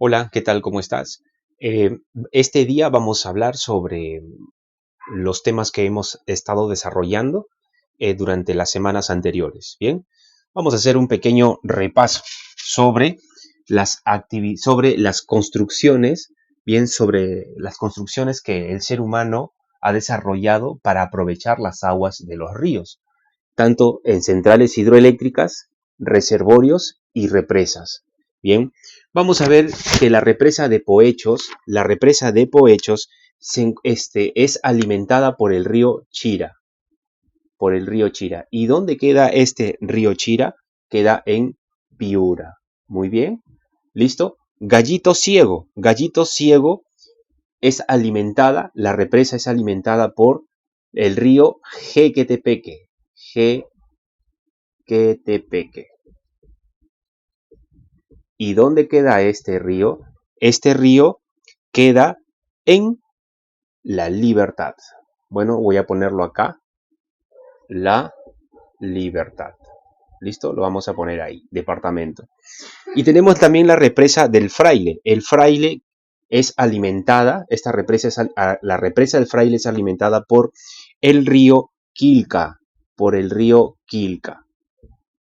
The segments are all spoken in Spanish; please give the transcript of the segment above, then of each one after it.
Hola, ¿qué tal? ¿Cómo estás? Eh, este día vamos a hablar sobre los temas que hemos estado desarrollando durante las semanas anteriores. Bien, vamos a hacer un pequeño repaso sobre sobre las construcciones, bien, sobre las construcciones que el ser humano ha desarrollado para aprovechar las aguas de los ríos, tanto en centrales hidroeléctricas, reservorios y represas. Bien, vamos a ver que la represa de Poechos es alimentada por el río Chira, ¿Y dónde queda este río Chira? Queda en Piura. Muy bien, ¿listo? Gallito Ciego la represa es alimentada por el río Jequetepeque, Jequetepeque. ¿Y dónde queda este río? Este río queda en La Libertad. Bueno, voy a ponerlo acá. La Libertad. ¿Listo? Lo vamos a poner ahí, departamento. Y tenemos también la represa del Fraile. El Fraile es alimentada, la represa del Fraile es alimentada por el río Quilca.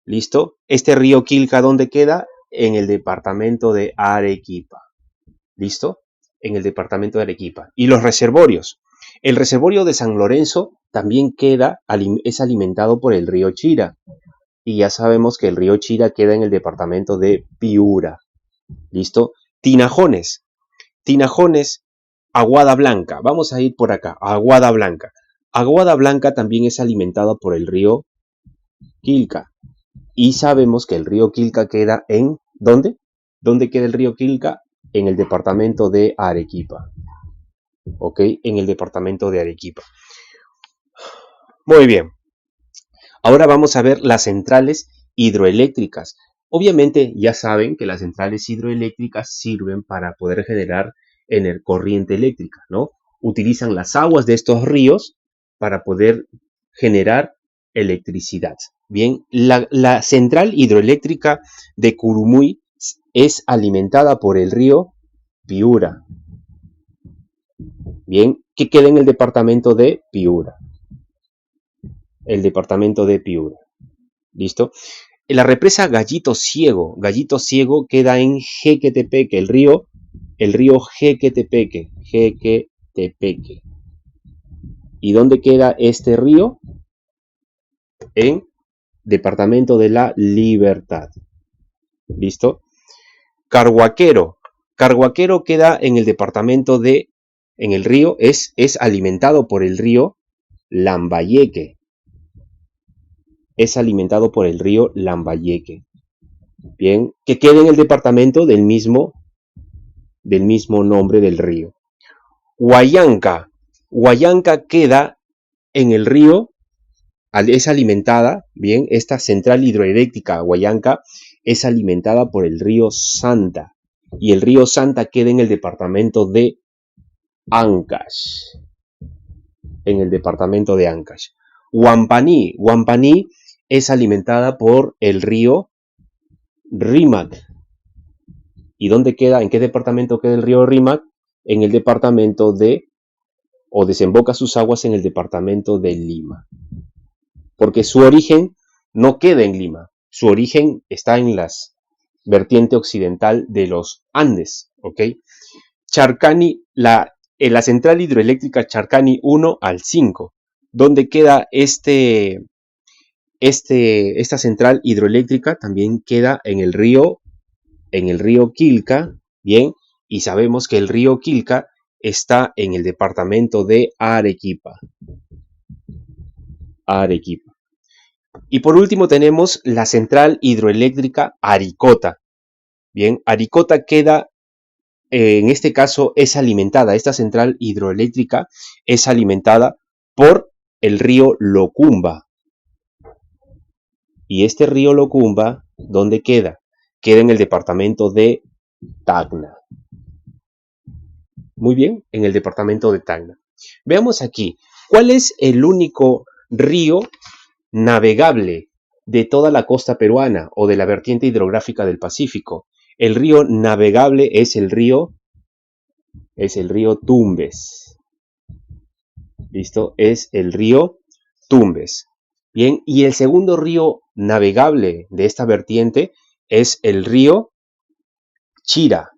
¿Listo? Este río Quilca, ¿dónde queda? En el departamento de Arequipa. ¿Listo? En el departamento de Arequipa. Y los reservorios. El reservorio de San Lorenzo también es alimentado por el río Chira. Y ya sabemos que el río Chira queda en el departamento de Piura. ¿Listo? Tinajones. Tinajones, Aguada Blanca. Vamos a ir por acá. Aguada Blanca. Aguada Blanca también es alimentada por el río Quilca. Y sabemos que el río Quilca queda en... ¿Dónde? ¿Dónde queda el río Quilca? En el departamento de Arequipa. ¿Ok? En el departamento de Arequipa. Muy bien. Ahora vamos a ver las centrales hidroeléctricas. Obviamente ya saben que las centrales hidroeléctricas sirven para poder generar corriente eléctrica, ¿no? Utilizan las aguas de estos ríos para poder generar electricidad. Bien, la central hidroeléctrica de Curumuy es alimentada por el río Piura. Bien, que queda en el departamento de Piura. El departamento de Piura. ¿Listo? La represa Gallito Ciego queda en Jequetepeque, el río Jequetepeque. ¿Y dónde queda este río? En departamento de La Libertad. ¿Listo? Carhuaquero queda en el departamento en el río, es alimentado por el río Lambayeque. Es alimentado por el río Lambayeque. Bien, que queda en el departamento del mismo nombre del río. Huallanca queda en el río, es alimentada, bien, esta central hidroeléctrica Huallanca es alimentada por el río Santa. Y el río Santa queda en el departamento de Ancash. Huampaní es alimentada por el río Rímac. ¿Y dónde queda? ¿En qué departamento queda el río Rímac? En el departamento desemboca sus aguas en el departamento de Lima. Porque su origen no queda en Lima. Su origen está en la vertiente occidental de los Andes. ¿Ok? Charcani, la central hidroeléctrica Charcani 1 al 5. ¿Dónde queda esta central hidroeléctrica? También queda en el río Quilca, bien, y sabemos que el río Quilca está en el departamento de Arequipa. Y por último tenemos la central hidroeléctrica Aricota. Bien, Aricota queda, en este caso esta central hidroeléctrica es alimentada por el río Locumba. Y este río Locumba, ¿dónde queda? Queda en el departamento de Tacna. Muy bien, en el departamento de Tacna. Veamos aquí, ¿cuál es el único río navegable de toda la costa peruana o de la vertiente hidrográfica del Pacífico? El río navegable es el río Tumbes. ¿Listo? Es el río Tumbes. Bien, y el segundo río navegable de esta vertiente es el río Chira.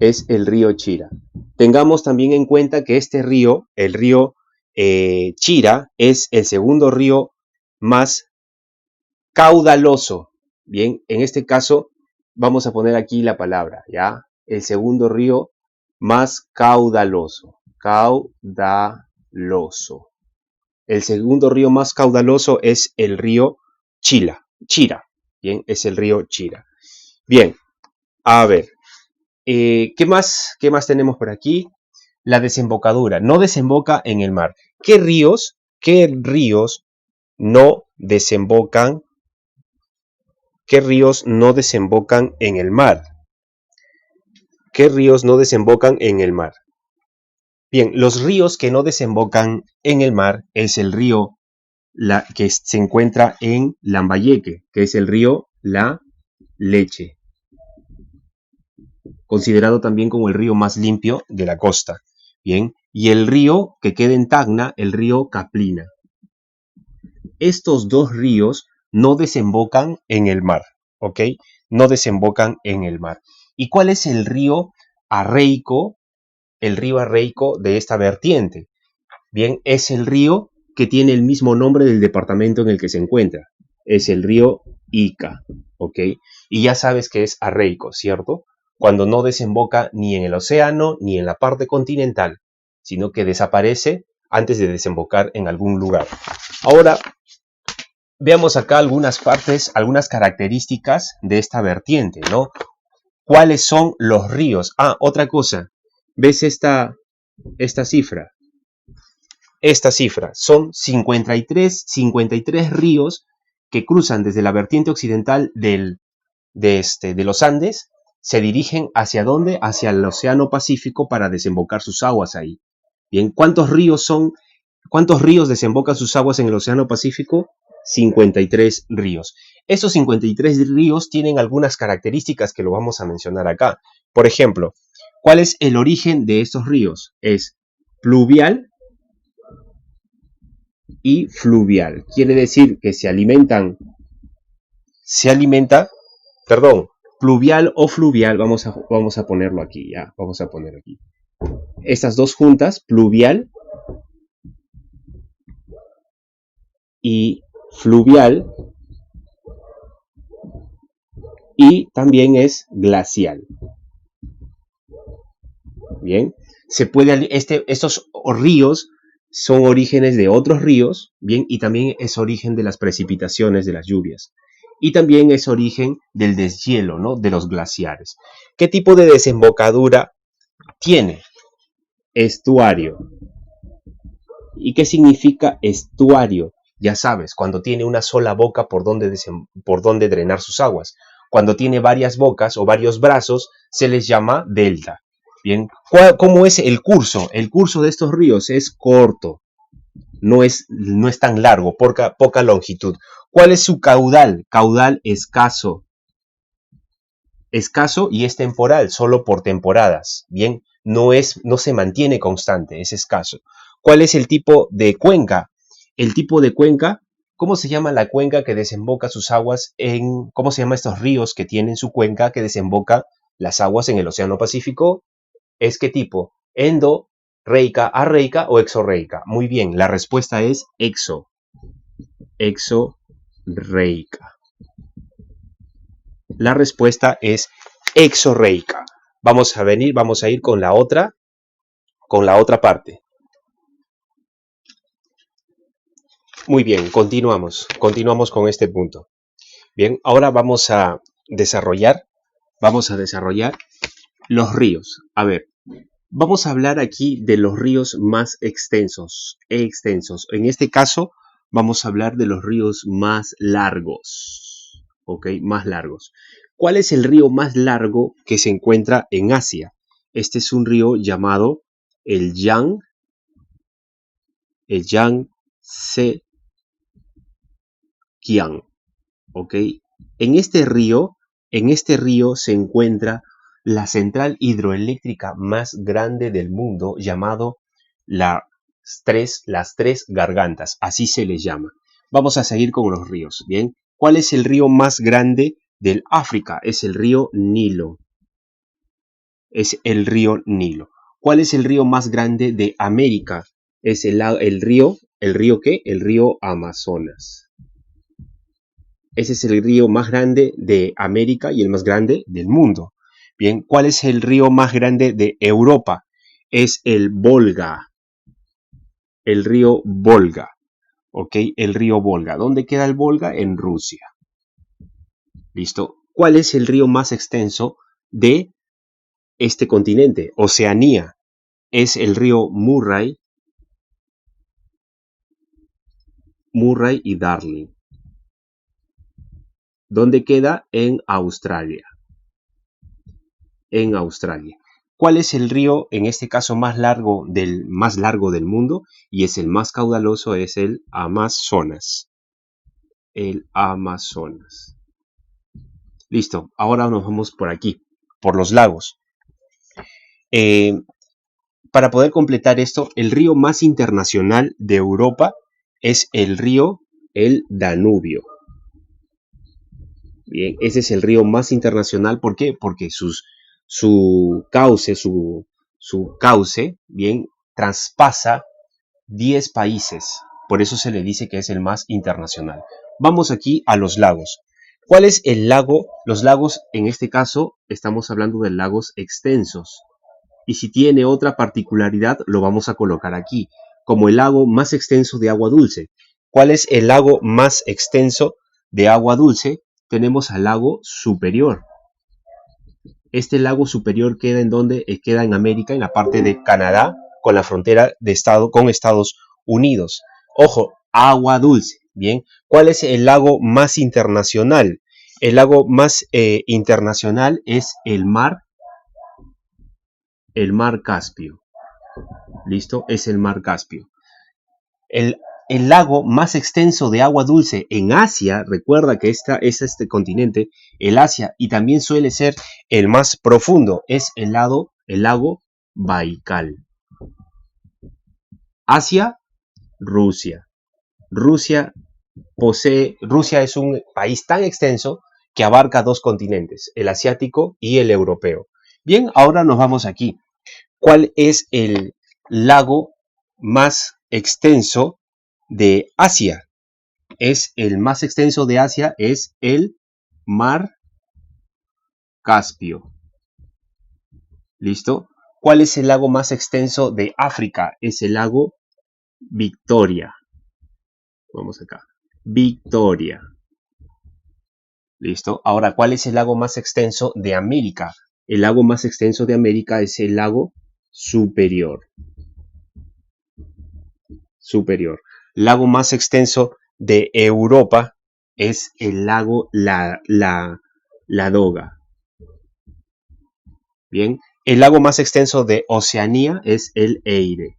Es el río Chira. Tengamos también en cuenta que este río, el río Chira, es el segundo río más caudaloso. Bien, en este caso vamos a poner aquí la palabra, ¿ya? El segundo río más caudaloso. Caudaloso. El segundo río más caudaloso es el río Chira. Bien, es el río Chira. Bien, a ver, ¿qué más tenemos por aquí? La desembocadura. No desemboca en el mar. ¿Qué ríos no desembocan? ¿Qué ríos no desembocan en el mar? ¿Qué ríos no desembocan en el mar? Bien, los ríos que no desembocan en el mar es el río que se encuentra en Lambayeque, que es el río La Leche, considerado también como el río más limpio de la costa. Bien, y el río que queda en Tacna, el río Caplina. Estos dos ríos no desembocan en el mar, ¿ok? No desembocan en el mar. ¿Y cuál es el río arreico? El río arreico de esta vertiente. Bien, es el río que tiene el mismo nombre del departamento en el que se encuentra. Es el río Ica, ¿ok? Y ya sabes que es arreico, ¿cierto? Cuando no desemboca ni en el océano ni en la parte continental, sino que desaparece antes de desembocar en algún lugar. Ahora, veamos acá algunas partes, algunas características de esta vertiente, ¿no? ¿Cuáles son los ríos? Ah, otra cosa. ¿Ves esta cifra? Esta cifra son 53 ríos que cruzan desde la vertiente occidental de los Andes, se dirigen ¿hacia dónde? Hacia el Océano Pacífico para desembocar sus aguas ahí. Bien, ¿cuántos ríos desembocan sus aguas en el Océano Pacífico? 53 ríos. Esos 53 ríos tienen algunas características que lo vamos a mencionar acá. Por ejemplo, ¿cuál es el origen de estos ríos? Es pluvial y fluvial. Quiere decir que pluvial o fluvial, vamos a ponerlo aquí, ya, vamos a poner aquí. Estas dos juntas, pluvial y fluvial, y también es glacial. Bien, estos ríos son orígenes de otros ríos, bien, y también es origen de las precipitaciones de las lluvias. Y también es origen del deshielo, ¿no? De los glaciares. ¿Qué tipo de desembocadura tiene? Estuario. ¿Y qué significa estuario? Ya sabes, cuando tiene una sola boca por donde drenar sus aguas. Cuando tiene varias bocas o varios brazos, se les llama delta. Bien, ¿cómo es el curso? El curso de estos ríos es corto, no es tan largo, poca longitud. ¿Cuál es su caudal? Caudal escaso. Escaso y es temporal, solo por temporadas. Bien, no se mantiene constante, es escaso. ¿Cuál es el tipo de cuenca? El tipo de cuenca, ¿cómo se llama la cuenca que desemboca sus aguas cómo se llaman estos ríos que tienen su cuenca que desemboca las aguas en el Océano Pacífico? ¿Es qué tipo? ¿Endorreica, arreica o exorreica? Muy bien, la respuesta es exorreica. La respuesta es exorreica. Vamos a ir con la otra parte. Muy bien, continuamos con este punto. Bien, ahora vamos a desarrollar los ríos. A ver, vamos a hablar aquí de los ríos más extensos. En este caso, vamos a hablar de los ríos más largos. ¿Ok? Más largos. ¿Cuál es el río más largo que se encuentra en Asia? Este es un río llamado el Yangtze. ¿Ok? En este río En este río se encuentra la central hidroeléctrica más grande del mundo, llamado las tres gargantas, así se les llama. Vamos a seguir con los ríos, ¿bien? ¿Cuál es el río más grande del África? Es el río Nilo. Es el río Nilo. ¿Cuál es el río más grande de América? Es ¿el río qué? El río Amazonas. Ese es el río más grande de América y el más grande del mundo. Bien, ¿cuál es el río más grande de Europa? Es el Volga. El río Volga. ¿Ok? El río Volga. ¿Dónde queda el Volga? En Rusia. ¿Listo? ¿Cuál es el río más extenso de este continente? Oceanía. Es el río Murray y Darling. ¿Dónde queda? En Australia. En Australia. ¿Cuál es el río, en este caso, más largo del mundo? Y es el más caudaloso, es el Amazonas. El Amazonas. Listo, ahora nos vamos por aquí, por los lagos. Para poder completar esto, el río más internacional de Europa es el Danubio. Bien, ese es el río más internacional. ¿Por qué? Porque su cauce, bien, traspasa 10 países. Por eso se le dice que es el más internacional. Vamos aquí a los lagos. ¿Cuál es el lago? Los lagos, en este caso, estamos hablando de lagos extensos. Y si tiene otra particularidad, lo vamos a colocar aquí, como el lago más extenso de agua dulce. ¿Cuál es el lago más extenso de agua dulce? Tenemos al lago Superior. Este lago Superior queda en donde queda en América, en la parte de Canadá, con la frontera con Estados Unidos. Ojo, agua dulce. Bien, ¿cuál es el lago más internacional? El lago más internacional es el mar Caspio. ¿Listo? Es el mar Caspio. El lago más extenso de agua dulce en Asia, recuerda que es este continente, el Asia, y también suele ser el más profundo, es el lago Baikal. Asia, Rusia. Rusia es un país tan extenso que abarca 2 continentes, el asiático y el europeo. Bien, ahora nos vamos aquí. ¿Cuál es el lago más extenso de Asia? El más extenso de Asia es el mar Caspio. ¿Listo? ¿Cuál es el lago más extenso de África? Es el lago Victoria. Vamos acá. Victoria. ¿Listo? Ahora, ¿cuál es el lago más extenso de América? El lago más extenso de América es el lago Superior. Lago más extenso de Europa es el lago Ladoga. Bien, el lago más extenso de Oceanía es el Eire.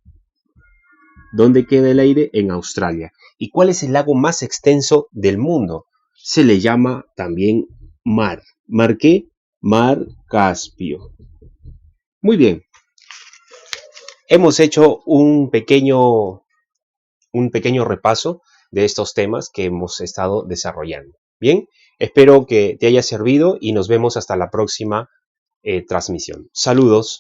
¿Dónde queda el Eire? En Australia. ¿Y cuál es el lago más extenso del mundo? Se le llama también mar. ¿Mar qué? Mar Caspio. Muy bien. Hemos hecho un pequeño repaso de estos temas que hemos estado desarrollando. Bien, espero que te haya servido y nos vemos hasta la próxima transmisión. Saludos.